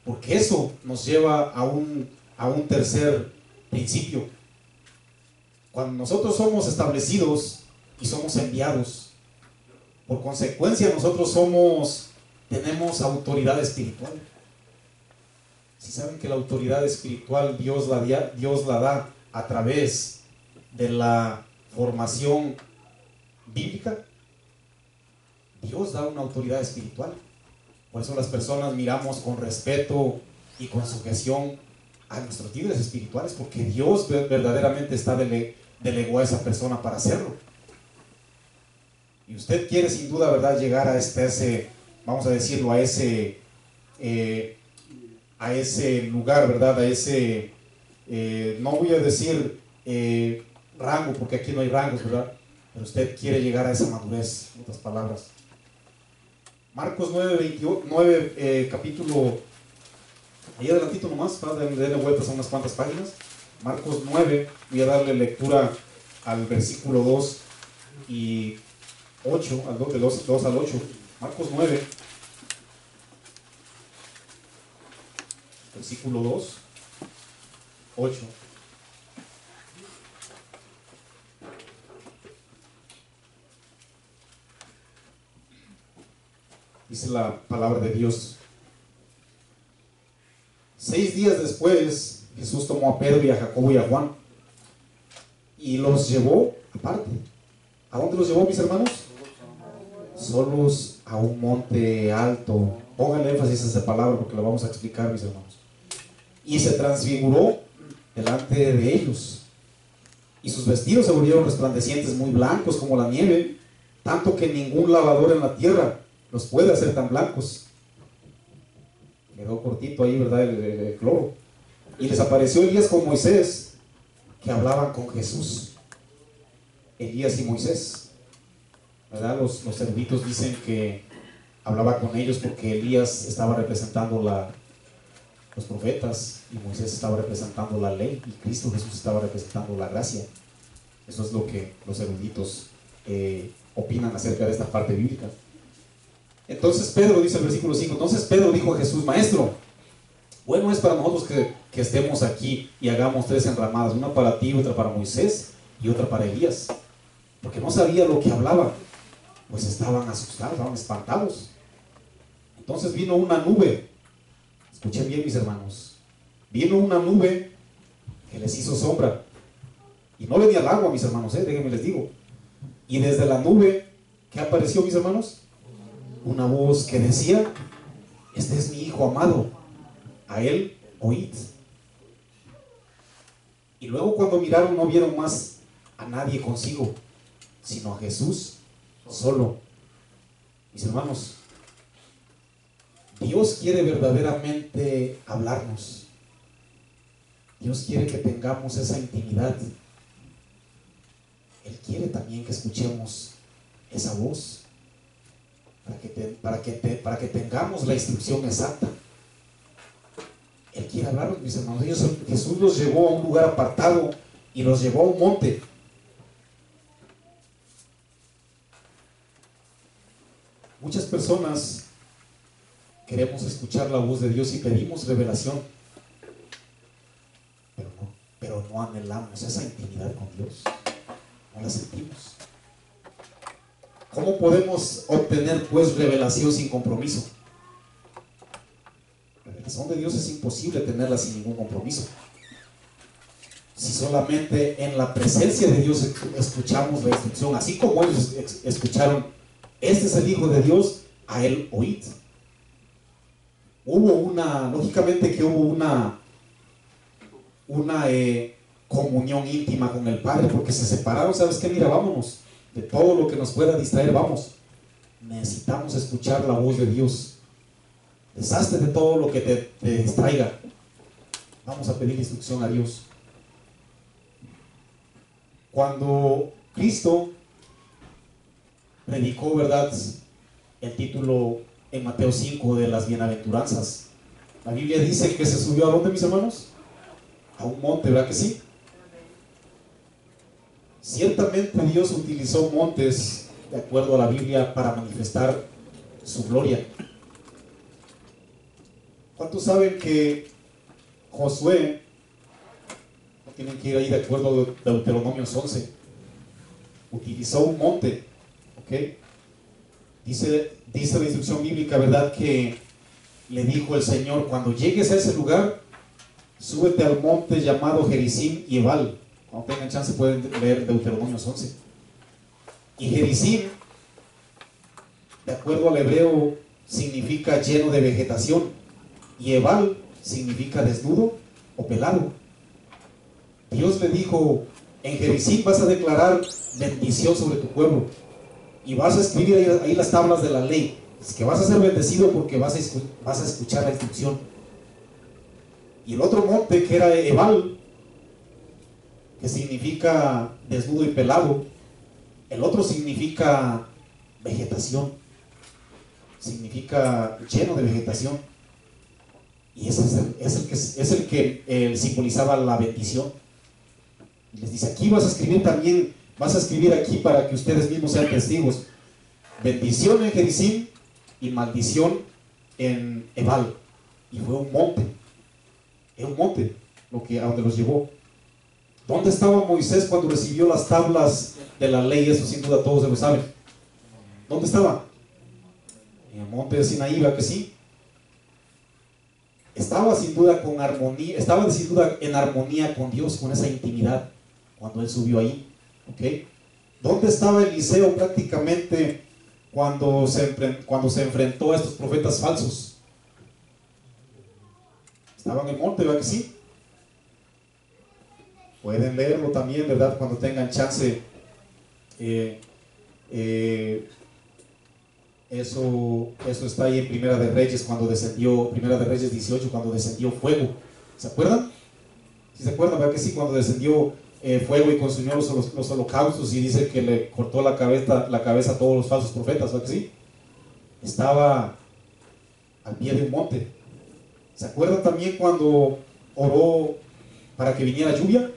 porque eso nos lleva a un tercer principio. Cuando nosotros somos establecidos y somos enviados, por consecuencia nosotros tenemos autoridad espiritual. Si saben que la autoridad espiritual Dios la da a través de la formación bíblica, Dios da una autoridad espiritual. Por eso las personas miramos con respeto y con sujeción a nuestros líderes espirituales, porque Dios verdaderamente delegó a esa persona para hacerlo. Y usted quiere sin duda, ¿verdad?, llegar a ese, vamos a decirlo, a ese lugar, ¿verdad?, a ese, no voy a decir rango, porque aquí no hay rangos, ¿verdad?, pero usted quiere llegar a esa madurez, en otras palabras. Marcos 9, capítulo, ahí adelantito nomás, para darle vueltas a unas cuantas páginas. Marcos 9, voy a darle lectura al versículo 2 y 8, de 2 al 8. Marcos 9, versículo 2, 8. Dice la palabra de Dios: 6 días después, Jesús tomó a Pedro y a Jacobo y a Juan y los llevó aparte. ¿A dónde los llevó, mis hermanos? Solos a un monte alto. Pónganle énfasis a esa palabra porque lo vamos a explicar, mis hermanos. Y se transfiguró delante de ellos. Y sus vestidos se volvieron resplandecientes, muy blancos como la nieve, tanto que ningún lavador en la tierra los puede hacer tan blancos. Quedó cortito ahí, ¿verdad?, el cloro. Y les apareció Elías con Moisés, que hablaban con Jesús. Elías y Moisés, ¿verdad? Los eruditos dicen que hablaba con ellos porque Elías estaba representando los profetas y Moisés estaba representando la ley y Cristo Jesús estaba representando la gracia. Eso es lo que los eruditos opinan acerca de esta parte bíblica. Entonces Pedro, dice el versículo 5, entonces Pedro dijo a Jesús: Maestro, bueno es para nosotros que estemos aquí y hagamos 3 enramadas, una para ti, otra para Moisés y otra para Elías. Porque no sabía lo que hablaban, pues estaban asustados, estaban espantados. Entonces vino una nube, escuchen bien, mis hermanos, vino una nube que les hizo sombra, y no venía el agua, mis hermanos, déjenme les digo. Y desde la nube, ¿qué apareció, mis hermanos? Una voz que decía: este es mi hijo amado, a él oíd. Y luego cuando miraron no vieron más a nadie consigo, sino a Jesús solo. Mis hermanos, Dios quiere verdaderamente hablarnos. Dios quiere que tengamos esa intimidad. Él quiere también que escuchemos esa voz, para que tengamos la instrucción exacta. Él quiere hablarnos, mis hermanos. Jesús los llevó a un lugar apartado y los llevó a un monte. Muchas personas queremos escuchar la voz de Dios y pedimos revelación, pero no anhelamos esa intimidad con Dios, no la sentimos. ¿Cómo podemos obtener pues revelación sin compromiso? La revelación de Dios es imposible tenerla sin ningún compromiso. Si solamente en la presencia de Dios escuchamos la instrucción, así como ellos escucharon, este es el Hijo de Dios, a Él oíd. Lógicamente que hubo una comunión íntima con el Padre, porque se separaron. ¿Sabes qué? Mira, vámonos de todo lo que nos pueda distraer, vamos. Necesitamos escuchar la voz de Dios. Deshazte de todo lo que te distraiga. Vamos a pedir instrucción a Dios. Cuando Cristo predicó, ¿verdad?, el título en Mateo 5 de las bienaventuranzas, la Biblia dice que se subió ¿a dónde, mis hermanos? A un monte, ¿verdad que sí? Ciertamente Dios utilizó montes, de acuerdo a la Biblia, para manifestar su gloria. ¿Cuántos saben que Josué, no tienen que ir ahí de acuerdo a Deuteronomio 11, utilizó un monte? ¿Ok? Dice la instrucción bíblica, ¿verdad?, que le dijo el Señor: cuando llegues a ese lugar, súbete al monte llamado Gerizim y Ebal. Cuando tengan chance pueden leer Deuteronomio 11. Y Gerizim, de acuerdo al hebreo, significa lleno de vegetación, y Ebal significa desnudo o pelado. Dios le dijo: en Gerizim vas a declarar bendición sobre tu pueblo, y vas a escribir ahí las tablas de la ley. Es que vas a ser bendecido porque vas a escuchar la instrucción. Y el otro monte, que era Ebal, que significa desnudo y pelado, el otro significa vegetación, significa lleno de vegetación. Y ese es el que simbolizaba la bendición. Y les dice: aquí vas a escribir también, vas a escribir aquí para que ustedes mismos sean testigos: bendición en Gerizim y maldición en Ebal. Y fue un monte, a donde los llevó. ¿Dónde estaba Moisés cuando recibió las tablas de la ley? Eso sin duda todos se lo saben. ¿Dónde estaba? En el monte de Sinaí, ¿verdad que sí? Estaba sin duda en armonía con Dios, con esa intimidad, cuando él subió ahí. ¿Ok? ¿Dónde estaba Eliseo prácticamente cuando se enfrentó a estos profetas falsos? Estaba en el monte, ¿verdad que sí? Pueden leerlo también, ¿verdad?, cuando tengan chance. Eso está ahí en Primera de Reyes, Primera de Reyes 18, cuando descendió fuego. ¿Se acuerdan? ¿Sí se acuerdan? ¿Verdad que sí? Cuando descendió fuego y consumió los holocaustos, y dice que le cortó la cabeza a todos los falsos profetas, ¿verdad que sí? Estaba al pie de un monte. ¿Se acuerdan también cuando oró para que viniera lluvia?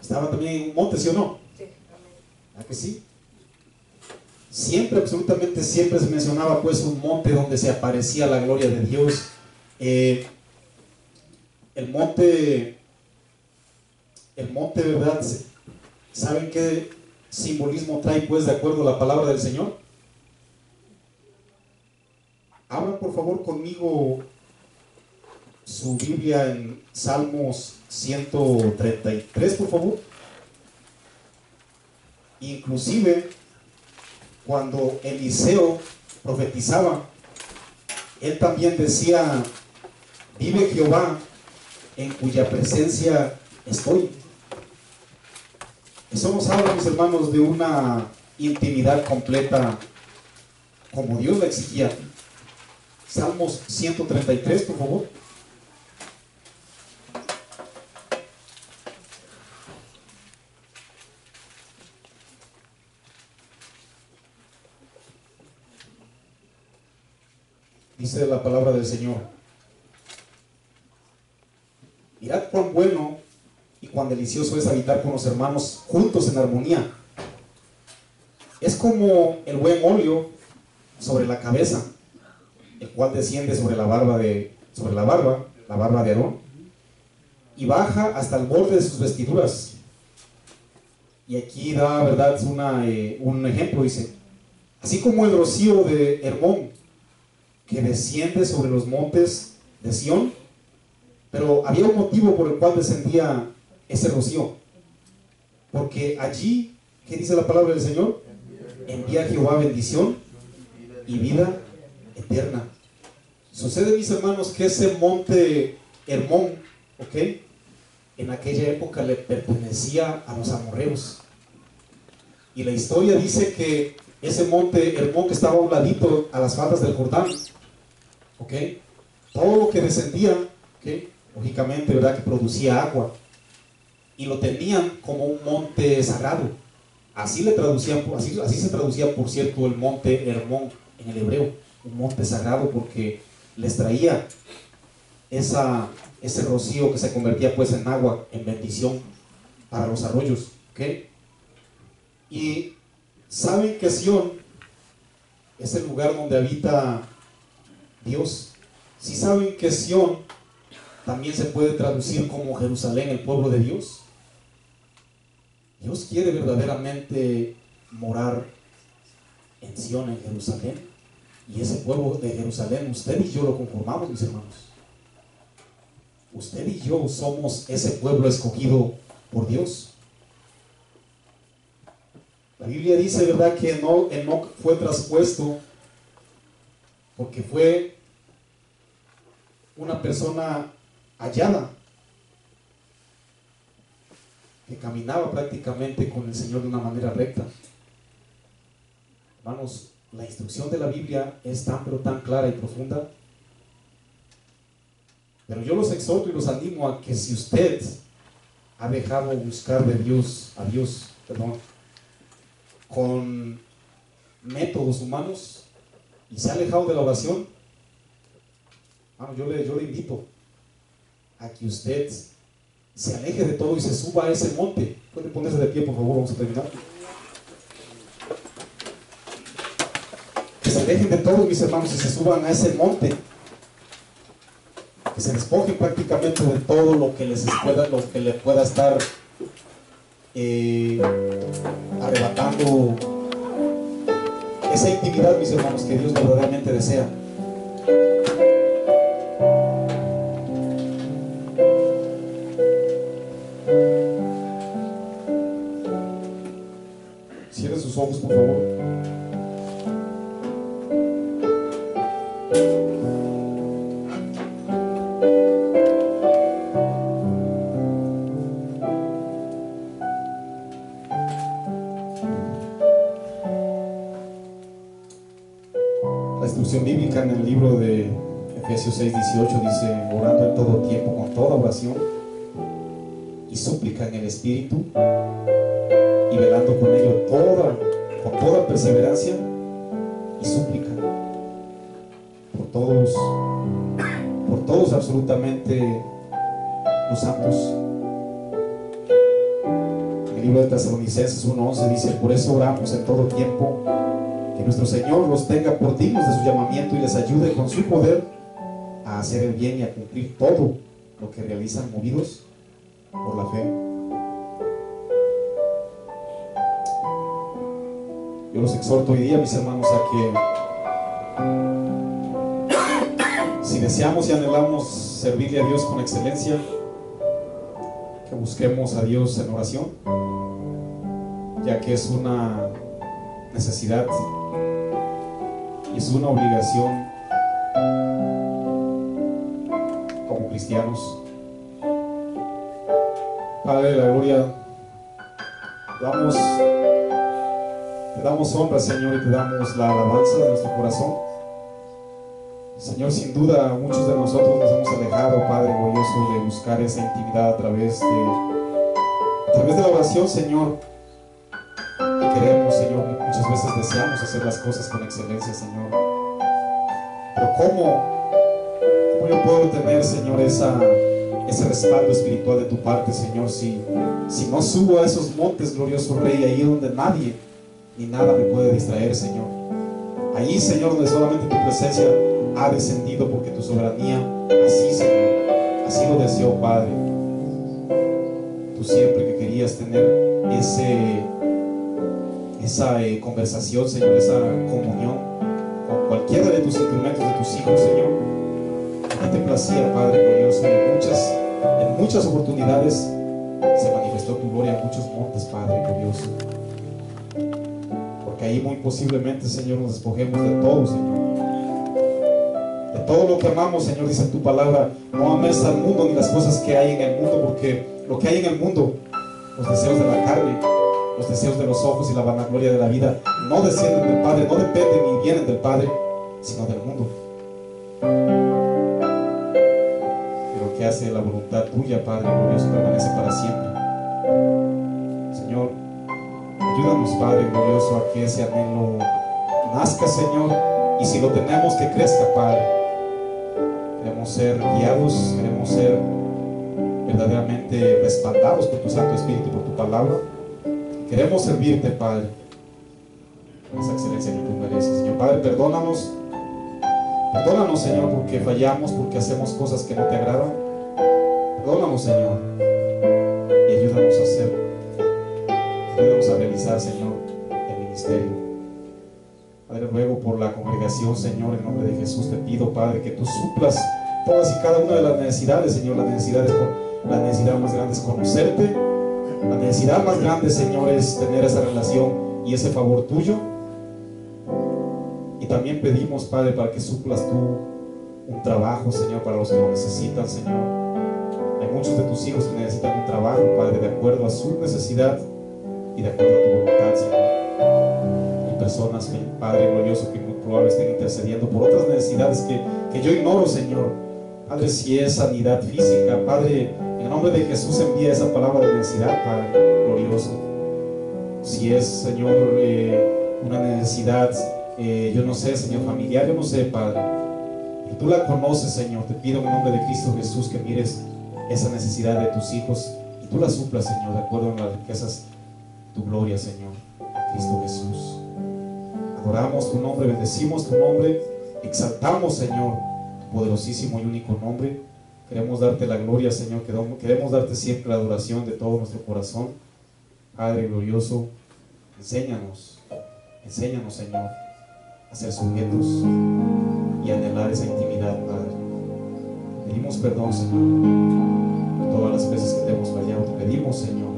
Estaba también en un monte, ¿sí o no? Sí. ¿Verdad que sí? Siempre, absolutamente siempre se mencionaba pues un monte donde se aparecía la gloria de Dios. El monte, ¿verdad? ¿Saben qué simbolismo trae pues de acuerdo a la palabra del Señor? Abran por favor conmigo su Biblia en Salmos 133, por favor. Inclusive cuando Eliseo profetizaba, él también decía: vive Jehová, en cuya presencia estoy. Eso nos habla, mis hermanos, de una intimidad completa como Dios la exigía. Salmos 133, por favor. Dice la palabra del Señor: mirad cuán bueno y cuán delicioso es habitar con los hermanos juntos en armonía. Es como el buen óleo sobre la cabeza, el cual desciende sobre la barba de Aarón, y baja hasta el borde de sus vestiduras. Y aquí da, verdad, un ejemplo, dice: así como el rocío de Hermón, que desciende sobre los montes de Sión. Pero había un motivo por el cual descendía ese rocío, porque allí, ¿qué dice la palabra del Señor? Envía Jehová bendición y vida eterna. Sucede, mis hermanos, que ese monte Hermón, ¿ok?, en aquella época le pertenecía a los amorreos. Y la historia dice que ese monte Hermón, que estaba a un ladito a las faldas del Jordán, ¿ok?, todo lo que descendía, ¿ok?, lógicamente, ¿verdad?, que producía agua, y lo tenían como un monte sagrado. Así se traducía, por cierto, el monte Hermón en el hebreo, un monte sagrado, porque les traía ese rocío que se convertía pues en agua, en bendición para los arroyos, ¿ok? Y saben que Sión es el lugar donde habita Dios. Si saben que Sión también se puede traducir como Jerusalén, el pueblo de Dios. Dios quiere verdaderamente morar en Sión, en Jerusalén. Y ese pueblo de Jerusalén, usted y yo lo conformamos, mis hermanos. Usted y yo somos ese pueblo escogido por Dios. La Biblia dice, ¿verdad?, que Enoc fue traspuesto porque fue una persona hallada, que caminaba prácticamente con el Señor de una manera recta. Hermanos, la instrucción de la Biblia es tan pero tan clara y profunda. Pero yo los exhorto y los animo a que si usted ha dejado buscar a Dios, con métodos humanos y se ha alejado de la oración, yo le invito a que usted se aleje de todo y se suba a ese monte. Puede ponerse de pie, por favor, vamos a terminar. Que se alejen de todo, mis hermanos, y se suban a ese monte. Que se despojen prácticamente de todo lo que le pueda estar arrebatando esa intimidad, mis hermanos, que Dios verdaderamente desea. Cierren sus ojos, por favor. La instrucción bíblica en el libro de Efesios 6:18 dice: orando en todo tiempo con toda oración y súplica en el Espíritu, y velando con ello con toda perseverancia y súplica por todos absolutamente los santos. En el libro de Tesalonicenses 1:11 dice: por eso oramos en todo tiempo, que nuestro Señor los tenga por dignos de su llamamiento y les ayude con su poder a hacer el bien y a cumplir todo lo que realizan, movidos por la fe. Yo los exhorto hoy día, mis hermanos, a que si deseamos y anhelamos servirle a Dios con excelencia, que busquemos a Dios en oración, ya que es una necesidad y es una obligación como cristianos. Padre de la gloria, Te damos honra, Señor, y te damos la alabanza de nuestro corazón. Señor, sin duda muchos de nosotros nos hemos alejado, Padre glorioso, de buscar esa intimidad a través de la oración, Señor. Y queremos, Señor, muchas veces deseamos hacer las cosas con excelencia, Señor. Pero ¿cómo yo puedo tener, Señor, ese respaldo espiritual de tu parte, Señor, si no subo a esos montes, glorioso Rey, ahí donde nadie ni nada me puede distraer, Señor? Ahí, Señor, donde solamente tu presencia ha descendido, porque tu soberanía así, Señor, así lo deseó, Padre. Tú siempre que querías tener esa conversación, Señor, esa comunión con cualquiera de tus instrumentos, de tus hijos, Señor, a ti te placía, Padre glorioso, y en muchas oportunidades se manifestó tu gloria en muchos montes, Padre glorioso. Porque ahí muy posiblemente, Señor, nos despojemos de todo, Señor. De todo lo que amamos, Señor, dice tu palabra: no ames al mundo ni las cosas que hay en el mundo, porque lo que hay en el mundo, los deseos de la carne, los deseos de los ojos y la vanagloria de la vida, no descienden del Padre, no dependen ni vienen del Padre, sino del mundo. Pero que hace la voluntad tuya, Padre glorioso, permanece para siempre. Señor, ayúdanos, Padre glorioso, a que ese anhelo nazca, Señor, y si lo tenemos, que crezca, Padre. Queremos ser guiados, queremos ser verdaderamente respaldados por tu Santo Espíritu y por tu palabra. Queremos servirte, Padre, con esa excelencia que tú mereces, Señor. Padre, perdónanos, Señor, porque fallamos, porque hacemos cosas que no te agradan. Perdónanos, Señor, y ayúdanos a hacerlo. Ayúdanos a realizar, Señor, el ministerio. Padre, ruego por la congregación, Señor, en nombre de Jesús te pido, Padre, que tú suplas todas y cada una de las necesidades, Señor. La necesidad más grande es conocerte. La necesidad más grande, Señor, es tener esa relación y ese favor tuyo. Y también pedimos, Padre, para que suplas tú un trabajo, Señor, para los que lo necesitan, Señor. Hay muchos de tus hijos que necesitan un trabajo, Padre, de acuerdo a su necesidad y de acuerdo a tu voluntad, Señor. Hay personas, Padre glorioso, que muy probable estén intercediendo por otras necesidades que yo ignoro, Señor. Padre, si es sanidad física, Padre, en el nombre de Jesús envía esa palabra de necesidad, Padre glorioso. Si es, Señor, una necesidad, yo no sé, Señor, familiar, yo no sé, Padre, y tú la conoces, Señor. Te pido en el nombre de Cristo Jesús que mires esa necesidad de tus hijos y tú la suplas, Señor, de acuerdo a las riquezas de tu gloria, Señor, en Cristo Jesús. Adoramos tu nombre, bendecimos tu nombre, exaltamos, Señor, tu poderosísimo y único nombre. Queremos darte la gloria, Señor, queremos darte siempre la adoración de todo nuestro corazón. Padre glorioso, enséñanos, Señor, a ser sujetos y a anhelar esa intimidad, Padre. Pedimos perdón, Señor, por todas las veces que te hemos fallado. Te pedimos, Señor,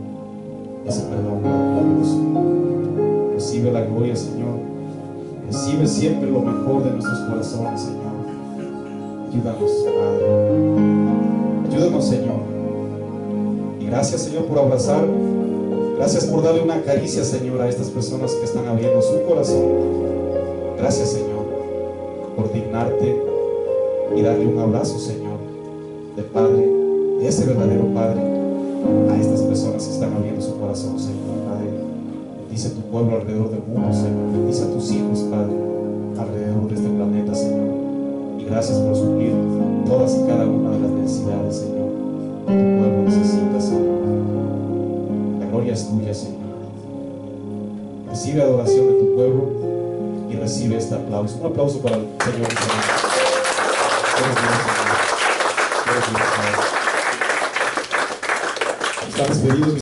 ese perdón, Padre glorioso. Recibe la gloria, Señor. Recibe siempre lo mejor de nuestros corazones, Señor. Ayúdanos, Padre. Ayúdanos, Señor. Y gracias, Señor, por abrazar. Gracias por darle una caricia, Señor, a estas personas que están abriendo su corazón. Gracias, Señor, por dignarte y darle un abrazo, Señor, de Padre, de ese verdadero Padre, a estas personas que están abriendo su corazón, Señor. Padre, bendice tu pueblo alrededor del mundo, Señor. Bendice a tus hijos, Padre, alrededor de este planeta, Señor. Y gracias por suplir todas y cada una de las necesidades, Señor, que tu pueblo necesita, Señor. La gloria es tuya, Señor. Recibe adoración de tu pueblo y recibe este aplauso. Un aplauso para el Señor. Están despedidos, mis